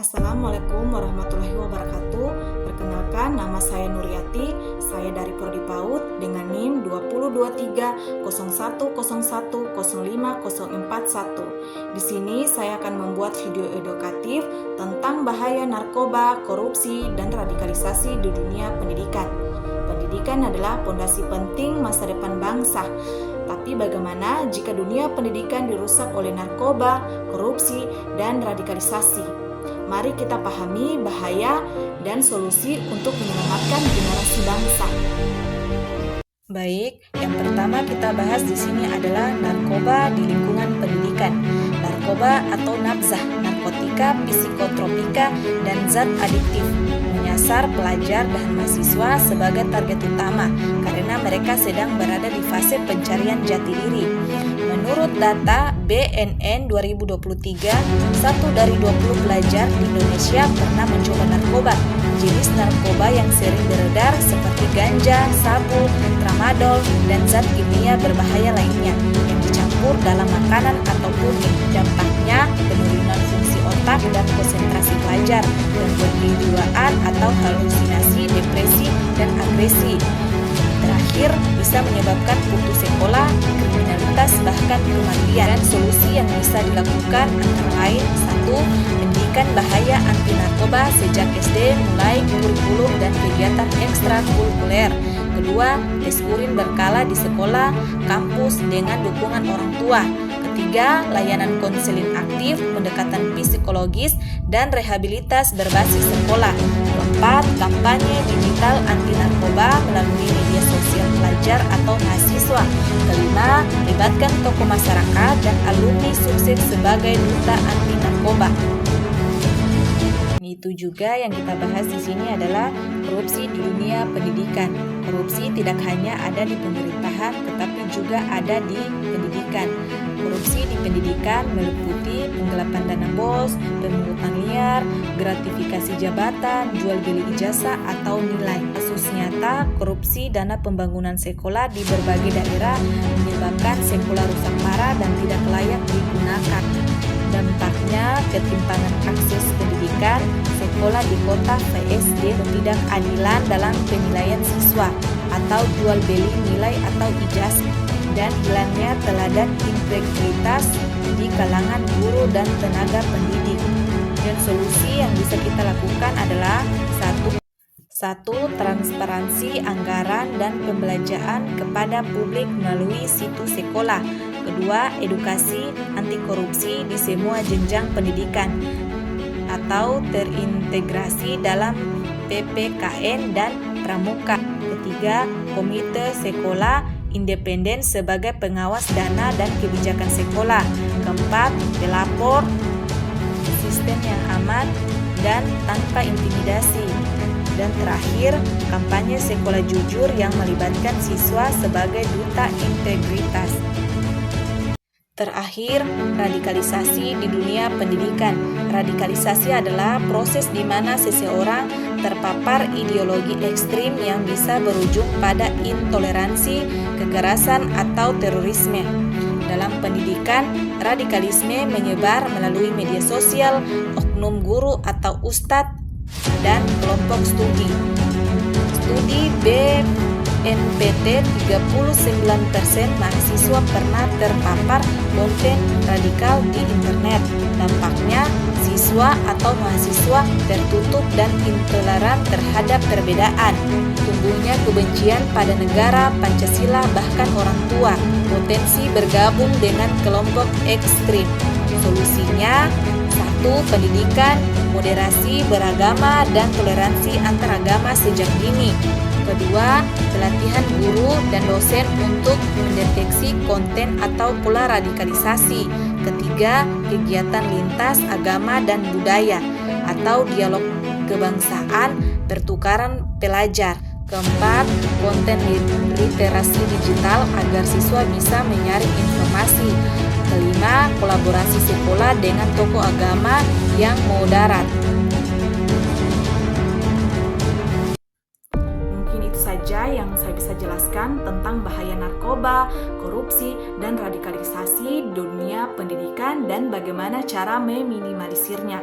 Assalamualaikum warahmatullahi wabarakatuh. Perkenalkan, nama saya Nuryati. Saya dari Prodi PAUD dengan NIM 20230110105041. Di sini saya akan membuat video edukatif tentang bahaya narkoba, korupsi, dan radikalisasi di dunia pendidikan. Pendidikan adalah fondasi penting masa depan bangsa. Tapi bagaimana jika dunia pendidikan dirusak oleh narkoba, korupsi, dan radikalisasi? Mari kita pahami bahaya dan solusi untuk menyelamatkan generasi bangsa. Baik, yang pertama kita bahas di sini adalah narkoba di lingkungan pendidikan. Narkoba atau nafzah, narkotika, psikotropika, dan zat adiktif menyasar pelajar dan mahasiswa sebagai target utama karena mereka sedang berada di fase pencarian jati diri. Menurut data BNN 2023, 1 dari 20 pelajar di Indonesia pernah mencoba narkoba. Jenis narkoba yang sering beredar seperti ganja, sabu, tramadol, dan zat kimia berbahaya lainnya yang dicampur dalam makanan ataupun dampaknya penurunan fungsi otak dan konsentrasi pelajar, gangguan kejiwaan atau halusinasi, depresi, dan agresi. Terakhir, bisa menyebabkan putus sekolah, kriminalitas, bahkan kematian. Dan solusi yang bisa dilakukan antara lain: 1. Pendidikan bahaya anti narkoba sejak SD mulai kurikulum dan kegiatan ekstrakurikuler. Kedua, tes urin berkala di sekolah, kampus dengan dukungan orang tua. Ketiga, layanan konseling aktif, pendekatan psikologis, dan rehabilitas berbasis sekolah. Keempat, kampanye digital anti narkoba melalui media sosial pelajar atau mahasiswa. Kelima, libatkan tokoh masyarakat dan alumni sukses sebagai duta anti narkoba. Itu juga yang kita bahas di sini adalah korupsi di dunia pendidikan. Korupsi tidak hanya ada di pemerintahan, tetapi juga ada di pendidikan. Korupsi di pendidikan meliputi penggelapan dana BOS, pemungutan liar, gratifikasi jabatan, jual beli ijazah atau nilai. Kasus nyata korupsi dana pembangunan sekolah di berbagai daerah menyebabkan sekolah rusak parah dan tidak layak digunakan. Dampaknya ketimpangan akses pendidikan, sekolah di kota vs ketidakadilan dalam penilaian siswa atau jual beli nilai atau ijazah, dan hilangnya teladan integritas di kalangan guru dan tenaga pendidik. Dan solusi yang bisa kita lakukan adalah satu, transparansi anggaran dan pembelanjaan kepada publik melalui situs sekolah. Kedua, edukasi anti korupsi di semua jenjang pendidikan atau terintegrasi dalam PPKN dan Pramuka. Ketiga, komite sekolah independen sebagai pengawas dana dan kebijakan sekolah. Keempat, pelapor, sistem yang aman dan tanpa intimidasi. Dan terakhir, kampanye sekolah jujur yang melibatkan siswa sebagai duta integritas. Terakhir, radikalisasi di dunia pendidikan. Radikalisasi adalah proses di mana seseorang terpapar ideologi ekstrim yang bisa berujung pada intoleransi, kekerasan, atau terorisme. Dalam pendidikan, radikalisme menyebar melalui media sosial, oknum guru atau ustadz, dan kelompok studi. Studi BNPT 39% mahasiswa pernah terpapar konten radikal di internet. Dampaknya, siswa atau mahasiswa tertutup dan intoleran terhadap perbedaan. Tumbuhnya kebencian pada negara, Pancasila, bahkan orang tua. Potensi bergabung dengan kelompok ekstrim. Solusinya: 1. Pendidikan, moderasi beragama, dan toleransi antaragama sejak dini. Kedua, pelatihan guru dan dosen untuk mendeteksi konten atau pola radikalisasi. Ketiga, kegiatan lintas agama dan budaya atau dialog kebangsaan, pertukaran pelajar. Keempat, konten literasi digital agar siswa bisa menyaring informasi. Kelima, kolaborasi sekolah dengan tokoh agama yang moderat. Saja yang saya bisa jelaskan tentang bahaya narkoba, korupsi, dan radikalisasi di dunia pendidikan dan bagaimana cara meminimalisirnya.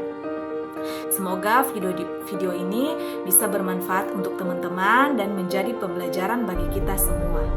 Semoga video ini bisa bermanfaat untuk teman-teman dan menjadi pembelajaran bagi kita semua.